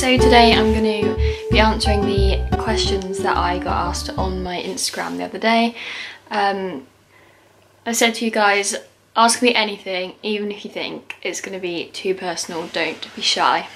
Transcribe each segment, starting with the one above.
So today I'm going to be answering the questions that I got asked on my Instagram the other day. I said to you guys, ask me anything, even if you think it's going to be too personal, don't be shy.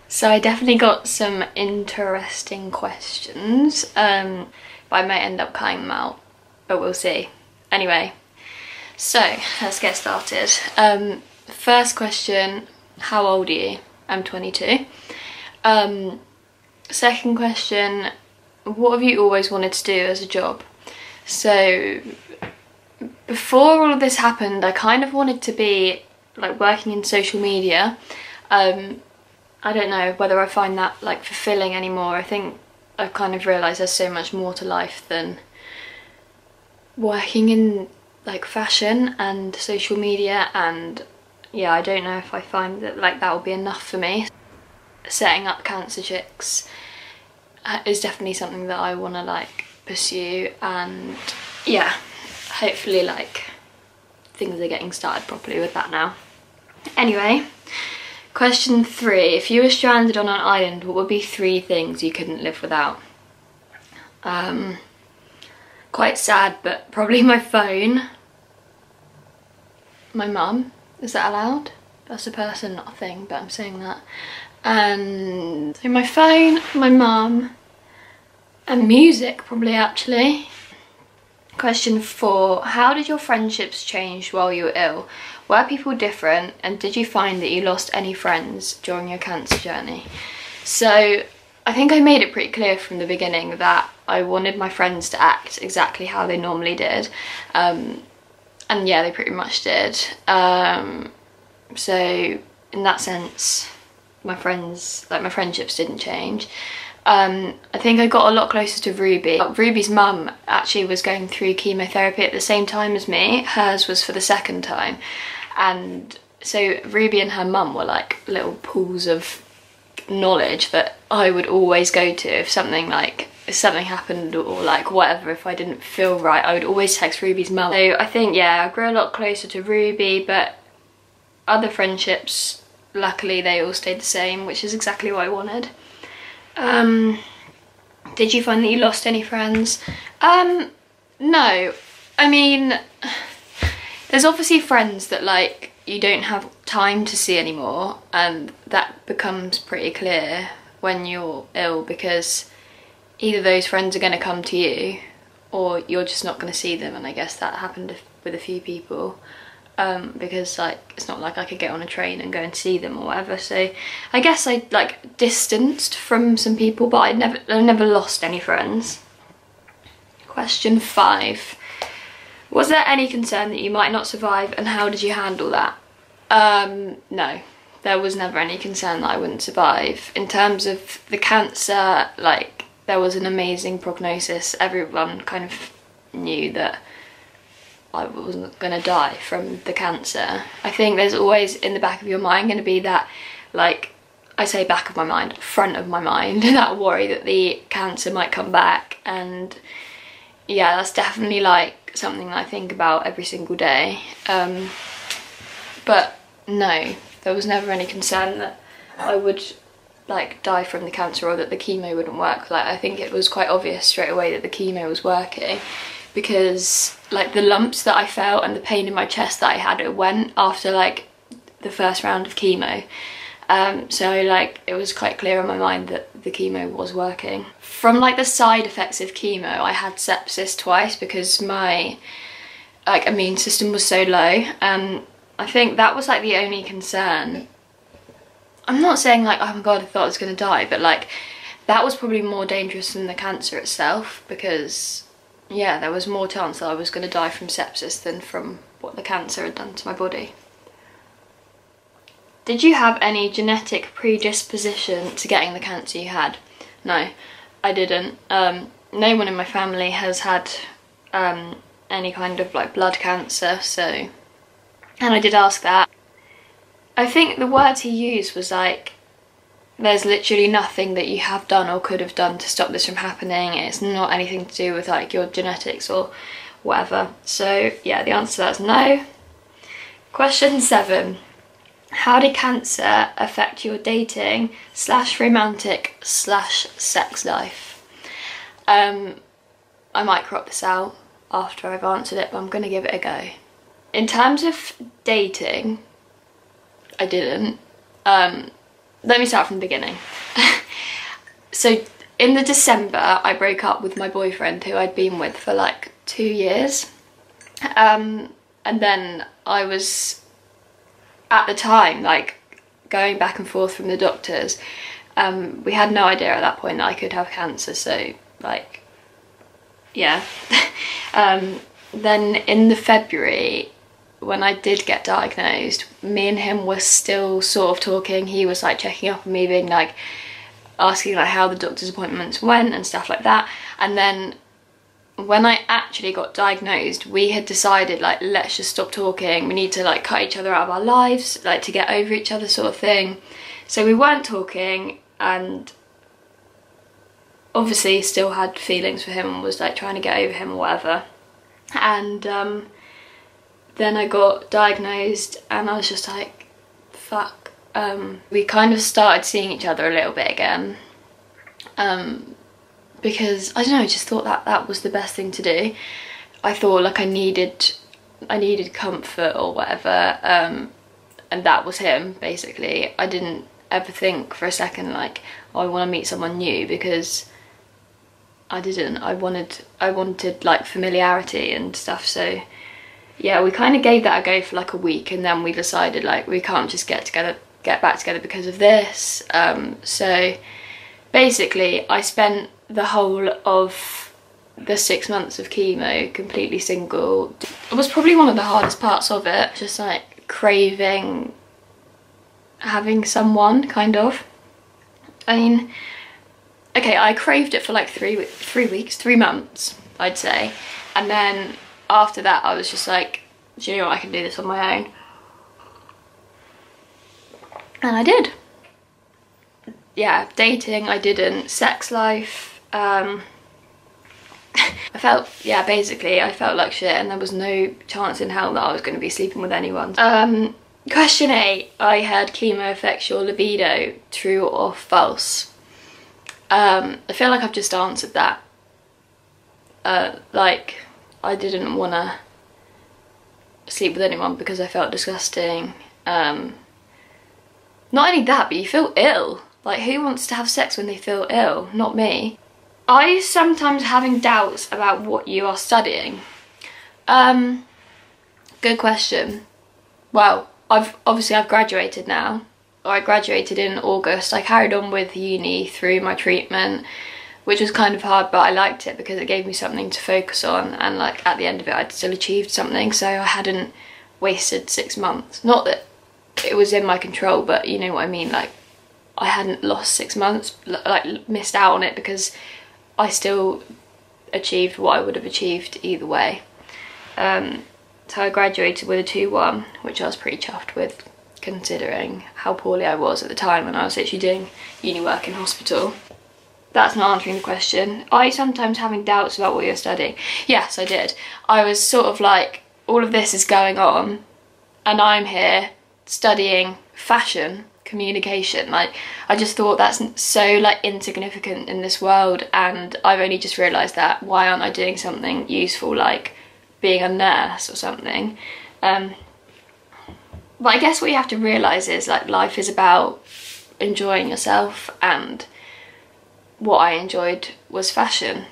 So I definitely got some interesting questions, but I might end up cutting them out, but we'll see. Anyway, so let's get started. First question, how old are you? I'm 22. Second question, what have you always wanted to do as a job? So before all of this happened, I kind of wanted to be like working in social media. I don't know whether I find that like fulfilling anymore. I think I've kind of realised there's so much more to life than working in like fashion and social media, and yeah, I don't know if I find that like that will be enough for me. Setting up Cancer Chicks is definitely something that I want to like pursue, and yeah, hopefully like things are getting started properly with that now. Anyway, question 3, if you were stranded on an island, what would be 3 things you couldn't live without? Quite sad, but probably my phone, my mum. Is that allowed? That's a person, not a thing, but I'm saying that. And so my phone, my mum, and music probably actually. Question 4, how did your friendships change while you were ill? Were people different, and did you find that you lost any friends during your cancer journey? So I think I made it pretty clear from the beginning that I wanted my friends to act exactly how they normally did. And yeah, they pretty much did. So in that sense, my friendships didn't change. I think I got a lot closer to Ruby. Ruby's mum actually was going through chemotherapy at the same time as me. Hers was for the 2nd time. And so Ruby and her mum were like little pools of knowledge that I would always go to if something happened or like whatever. If I didn't feel right, I would always text Ruby's mum. So I think, yeah, I grew a lot closer to Ruby, but other friendships, luckily they all stayed the same, which is exactly what I wanted. Did you find that you lost any friends? No. I mean, there's obviously friends that like you don't have time to see anymore, and that becomes pretty clear when you're ill, because either those friends are going to come to you or you're just not going to see them. And I guess that happened with a few people, because like it's not like I could get on a train and go and see them or whatever. So I guess I like distanced from some people, but I never lost any friends. Question 5, was there any concern that you might not survive, and how did you handle that? No, there was never any concern that I wouldn't survive. In terms of the cancer, like there was an amazing prognosis. Everyone kind of knew that I wasn't going to die from the cancer. I think there's always in the back of your mind going to be that, like, I say back of my mind, front of my mind, that worry that the cancer might come back. And yeah, that's definitely like something that I think about every single day. But no, there was never any concern that I would like die from the cancer or that the chemo wouldn't work. Like, I think it was quite obvious straight away that the chemo was working, because like the lumps that I felt and the pain in my chest that I had, it went after like the first round of chemo. So like it was quite clear in my mind that the chemo was working. From like the side effects of chemo, I had sepsis twice because my like immune system was so low. I think that was like the only concern. I'm not saying like, oh my god, I thought I was going to die, but like that was probably more dangerous than the cancer itself, because yeah, there was more chance that I was going to die from sepsis than from what the cancer had done to my body. Did you have any genetic predisposition to getting the cancer you had? No, I didn't. No one in my family has had any kind of like blood cancer, so, and I did ask that. I think the words he used was like, there's literally nothing that you have done or could have done to stop this from happening. It's not anything to do with like your genetics or whatever. So yeah, the answer to that is no. Question 7. How did cancer affect your dating / romantic / sex life? I might crop this out after I've answered it, but I'm gonna give it a go. In terms of dating, I didn't. Let me start from the beginning. So in the December, I broke up with my boyfriend who I'd been with for like 2 years. And then I was, at the time, like going back and forth from the doctors. We had no idea at that point that I could have cancer, so like, yeah. Then in the February, when I did get diagnosed, me and him were still sort of talking. He was like checking up on me, being like, asking like how the doctor's appointments went and stuff like that. And then when I actually got diagnosed, we had decided like, let's just stop talking. We need to like cut each other out of our lives, like to get over each other sort of thing. So we weren't talking, and obviously still had feelings for him and was like trying to get over him or whatever. And then I got diagnosed and I was just like, fuck. We kind of started seeing each other a little bit again, because I don't know, I just thought that that was the best thing to do. I thought like I needed comfort or whatever, and that was him basically. I didn't ever think for a second like, oh, I want to meet someone new, because I didn't. I wanted like familiarity and stuff. So yeah, we kind of gave that a go for like a week, and then we decided like we can't just get back together because of this. So basically I spent the whole of the 6 months of chemo completely single. It was probably one of the hardest parts of it, just like craving having someone, kind of. I mean, okay, I craved it for like 3 months, I'd say. And then after that I was just like, do you know what, I can do this on my own. And I did. Yeah, dating, I didn't. Sex life, I felt, yeah, basically I felt like shit, and there was no chance in hell that I was going to be sleeping with anyone. Question 8, I heard chemo affects your libido, true or false? I feel like I've just answered that. Like, I didn't want to sleep with anyone because I felt disgusting. Not only that, but you feel ill. Like, who wants to have sex when they feel ill? Not me. Are you sometimes having doubts about what you are studying? Good question. Well, I've graduated now. I graduated in August. I carried on with uni through my treatment, which was kind of hard, but I liked it because it gave me something to focus on, and like at the end of it I'd still achieved something, so I hadn't wasted 6 months. Not that it was in my control, but you know what I mean, like I hadn't lost 6 months, like missed out on it, because I still achieved what I would have achieved either way. So I graduated with a 2-1, which I was pretty chuffed with, considering how poorly I was at the time when I was actually doing uni work in hospital. That's not answering the question. Are you sometimes having doubts about what you're studying? Yes, I did. I was sort of like, all of this is going on and I'm here studying fashion communication. Like, I just thought that's so like insignificant in this world, and I've only just realised that. Why aren't I doing something useful like being a nurse or something? But I guess what you have to realise is like life is about enjoying yourself, and what I enjoyed was fashion.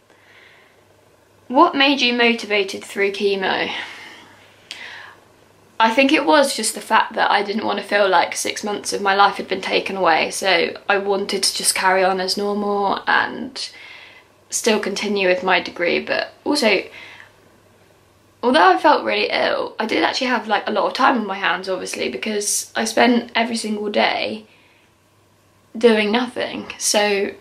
What made you motivated through chemo? I think it was just the fact that I didn't want to feel like 6 months of my life had been taken away, so I wanted to just carry on as normal and still continue with my degree. But also, although I felt really ill, I did actually have like a lot of time on my hands, obviously, because I spent every single day doing nothing. So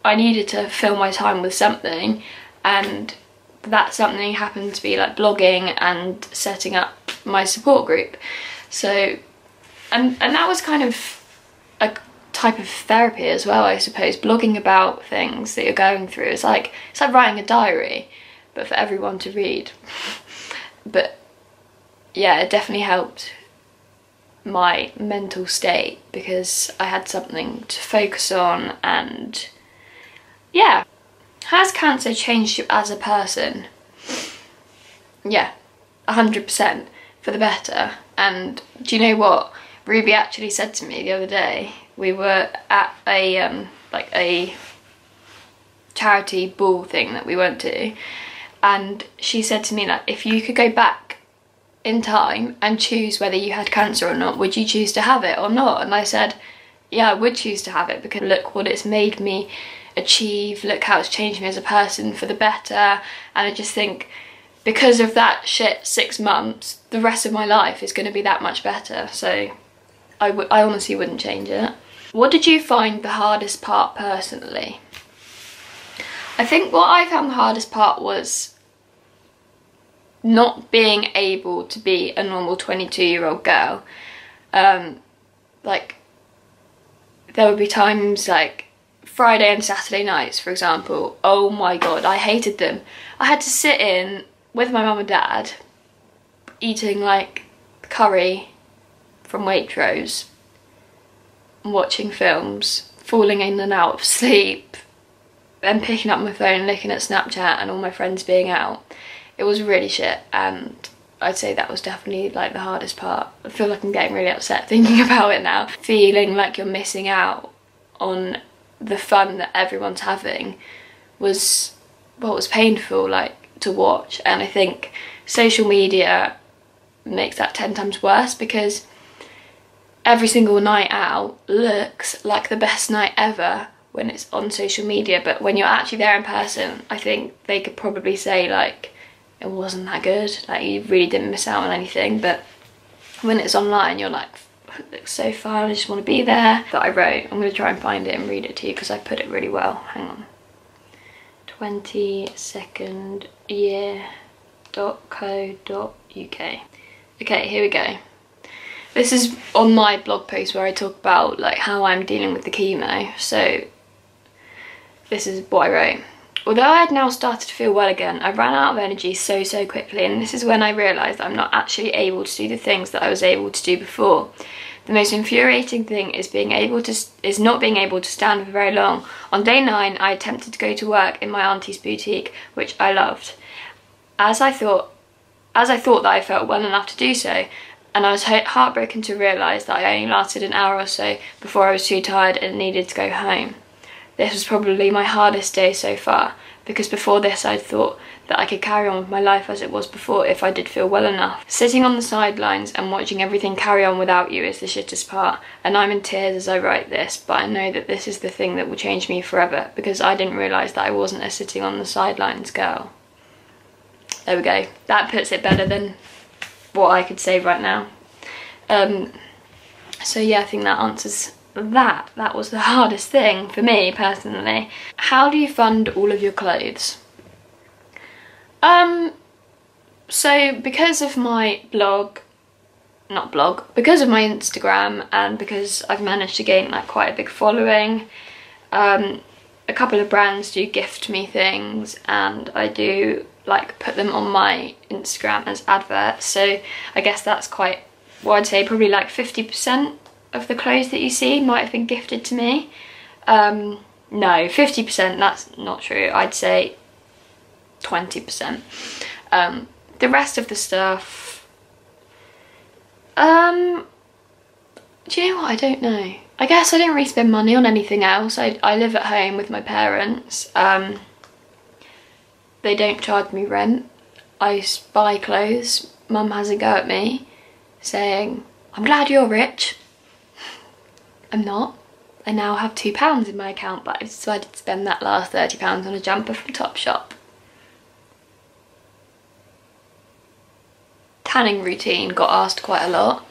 I needed to fill my time with something, and that something happened to be like blogging and setting up my support group. So and that was kind of a type of therapy as well, I suppose. Blogging about things that you're going through is like, it's like writing a diary, but for everyone to read. But yeah, it definitely helped my mental state because I had something to focus on. And yeah, has cancer changed you as a person? Yeah, 100% for the better. And do you know what Ruby actually said to me the other day? We were at a like a charity ball thing that we went to, and she said to me, like, if you could go back in time and choose whether you had cancer or not, would you choose to have it or not? And I said, yeah, I would choose to have it, because look what it's made me achieve, look how it's changed me as a person for the better. And I just think because of that shit 6 months, the rest of my life is going to be that much better. So I honestly wouldn't change it. What did you find the hardest part personally? I think what I found the hardest part was not being able to be a normal 22-year-old girl. Like, there would be times like Friday and Saturday nights, for example. Oh my god, I hated them. I had to sit in with my mum and dad eating like curry from Waitrose and watching films, falling in and out of sleep, and picking up my phone, looking at Snapchat, and all my friends being out. It was really shit, and I'd say that was definitely like the hardest part. I feel like I'm getting really upset thinking about it now. Feeling like you're missing out on the fun that everyone's having was what was painful, like, to watch. And I think social media makes that 10 times worse, because every single night out looks like the best night ever when it's on social media, but when you're actually there in person, I think they could probably say like it wasn't that good, like you really didn't miss out on anything. But when it's online, you're like, it looks so fun, I just want to be there. That I wrote, I'm going to try and find it and read it to you because I put it really well. Hang on. 22ndyear.co.uk. Okay, here we go. This is on my blog post where I talk about like how I'm dealing with the chemo. So this is what I wrote. Although I had now started to feel well again, I ran out of energy so quickly, and this is when I realised I'm not actually able to do the things that I was able to do before. The most infuriating thing is not being able to stand for very long. On day 9, I attempted to go to work in my auntie's boutique, which I loved, as I thought that I felt well enough to do so. And I was heartbroken to realise that I only lasted an hour or so before I was too tired and needed to go home. This was probably my hardest day so far, because before this I'd thought that I could carry on with my life as it was before if I did feel well enough. Sitting on the sidelines and watching everything carry on without you is the shittest part, and I'm in tears as I write this, but I know that this is the thing that will change me forever, because I didn't realise that I wasn't a sitting on the sidelines girl. There we go. That puts it better than what I could say right now. So yeah, I think that answers that. That was the hardest thing for me personally. How do you fund all of your clothes? So because of my because of my Instagram, and because I've managed to gain like quite a big following, a couple of brands do gift me things, and I do like put them on my Instagram as adverts. So I guess that's quite, well, I'd say probably like 50% of the clothes that you see might have been gifted to me. No, 50%, that's not true. I'd say 20%. The rest of the stuff, do you know what, I don't know. I guess I don't really spend money on anything else. I live at home with my parents. They don't charge me rent. I buy clothes. Mum has a go at me saying, I'm glad you're rich. I'm not. I now have £2 in my account, but I decided to spend that last £30 on a jumper from Topshop. Tanning routine got asked quite a lot.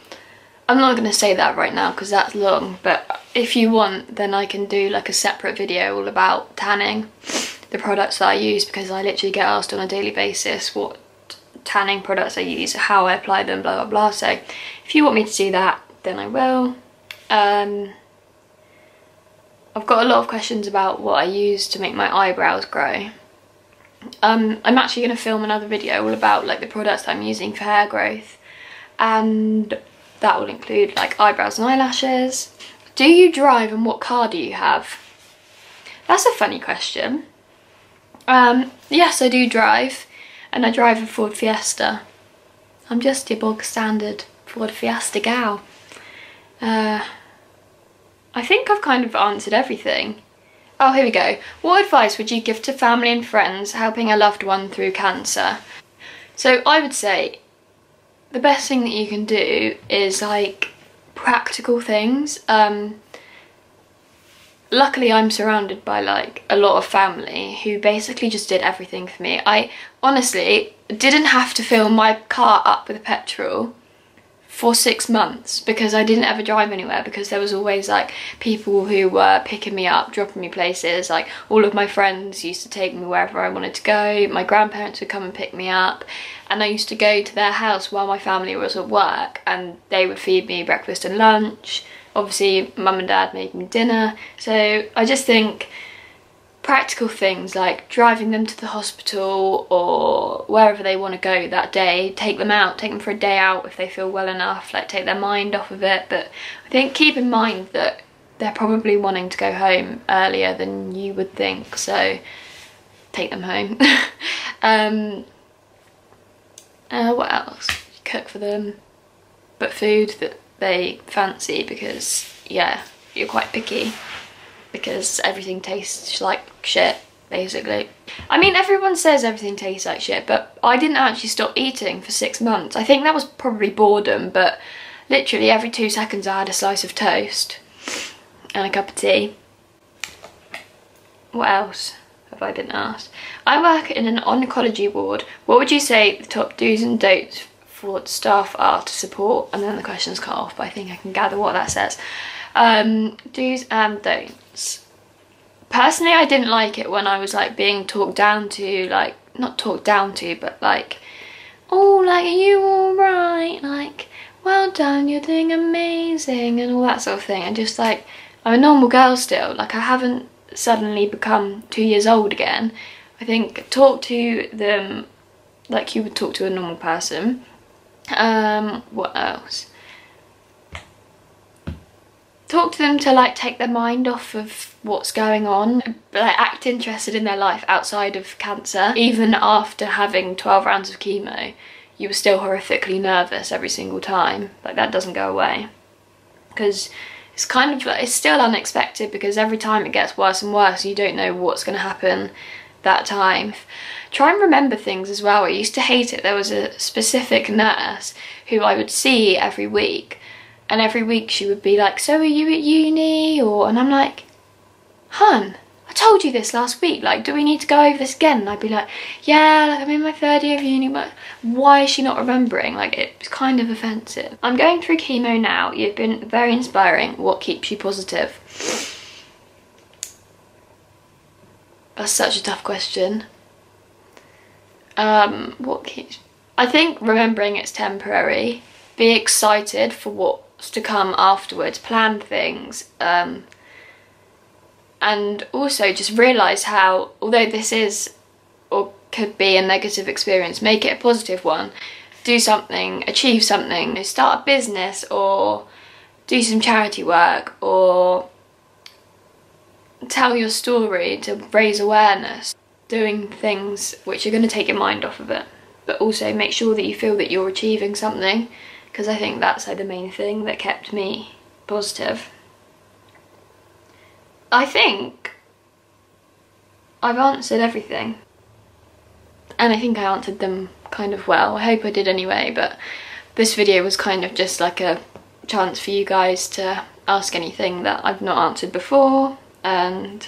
I'm not going to say that right now because that's long, but if you want, then I can do like a separate video all about tanning, the products that I use, because I literally get asked on a daily basis what tanning products I use, how I apply them, blah blah blah. So if you want me to do that, then I will. I've got a lot of questions about what I use to make my eyebrows grow. I'm actually going to film another video all about like the products that I'm using for hair growth, and that will include like eyebrows and eyelashes. Do you drive and what car do you have? That's a funny question. Yes, I do drive, and I drive a Ford Fiesta. I'm just your bog standard Ford Fiesta gal. I think I've kind of answered everything. Oh, here we go. What advice would you give to family and friends helping a loved one through cancer? So I would say the best thing that you can do is like practical things. Luckily I'm surrounded by like a lot of family who basically just did everything for me. I honestly didn't have to fill my car up with petrol for 6 months because I didn't ever drive anywhere, because there was always like people who were picking me up, dropping me places. Like all of my friends used to take me wherever I wanted to go. My grandparents would come and pick me up, and I used to go to their house while my family was at work, and they would feed me breakfast and lunch. Obviously mum and dad made me dinner. So I just think practical things like driving them to the hospital or wherever they want to go that day, take them for a day out if they feel well enough, like take their mind off of it. But I think keep in mind that they're probably wanting to go home earlier than you would think, so take them home. What else? Cook for them, but food that they fancy, because yeah, you're quite picky, because everything tastes like shit, basically. I mean, everyone says everything tastes like shit, but I didn't actually stop eating for 6 months. I think that was probably boredom, but literally every 2 seconds I had a slice of toast and a cup of tea. What else have I been asked? I work in an oncology ward. What would you say the top do's and don'ts for staff are to support? And then the question's cut off, but I think I can gather what that says. Do's and don'ts. Personally, I didn't like it when I was like being talked down to, like, not talked down to, but like, oh, like, are you alright? Like, well done, you're doing amazing, and all that sort of thing. And just like, I'm a normal girl still, like I haven't suddenly become 2 years old again. I think talk to them like you would talk to a normal person. What else? Talk to them to like take their mind off of what's going on, like act interested in their life outside of cancer. Even after having 12 rounds of chemo, you were still horrifically nervous every single time. Like that doesn't go away, because it's kind of like, it's still unexpected, because every time it gets worse and worse, you don't know what's going to happen that time. Try and remember things as well. I used to hate it. There was a specific nurse who I would see every week, and every week she would be like, so are you at uni? And I'm like, hun, I told you this last week, like, do we need to go over this again? And I'd be like, yeah, like I'm in my 3rd year of uni, but why is she not remembering? Like, it's kind of offensive. I'm going through chemo now. You've been very inspiring. What keeps you positive? That's such a tough question. What keeps... I think remembering it's temporary. Be excited for what's to come afterwards. Plan things. And also just realise how, although this is or could be a negative experience, make it a positive one. Do something, achieve something, start a business or do some charity work or tell your story to raise awareness. Doing things which are going to take your mind off of it, but also make sure that you feel that you're achieving something, because I think that's like the main thing that kept me positive. I think I've answered everything, and I think I answered them kind of well. I hope I did anyway, but this video was kind of just like a chance for you guys to ask anything that I've not answered before, and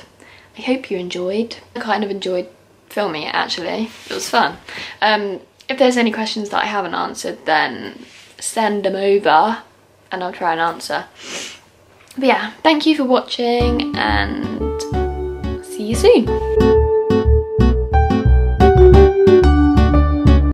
I hope you enjoyed. I kind of enjoyed filming it, actually. It was fun. If there's any questions that I haven't answered, then send them over and I'll try and answer. But yeah, thank you for watching and see you soon.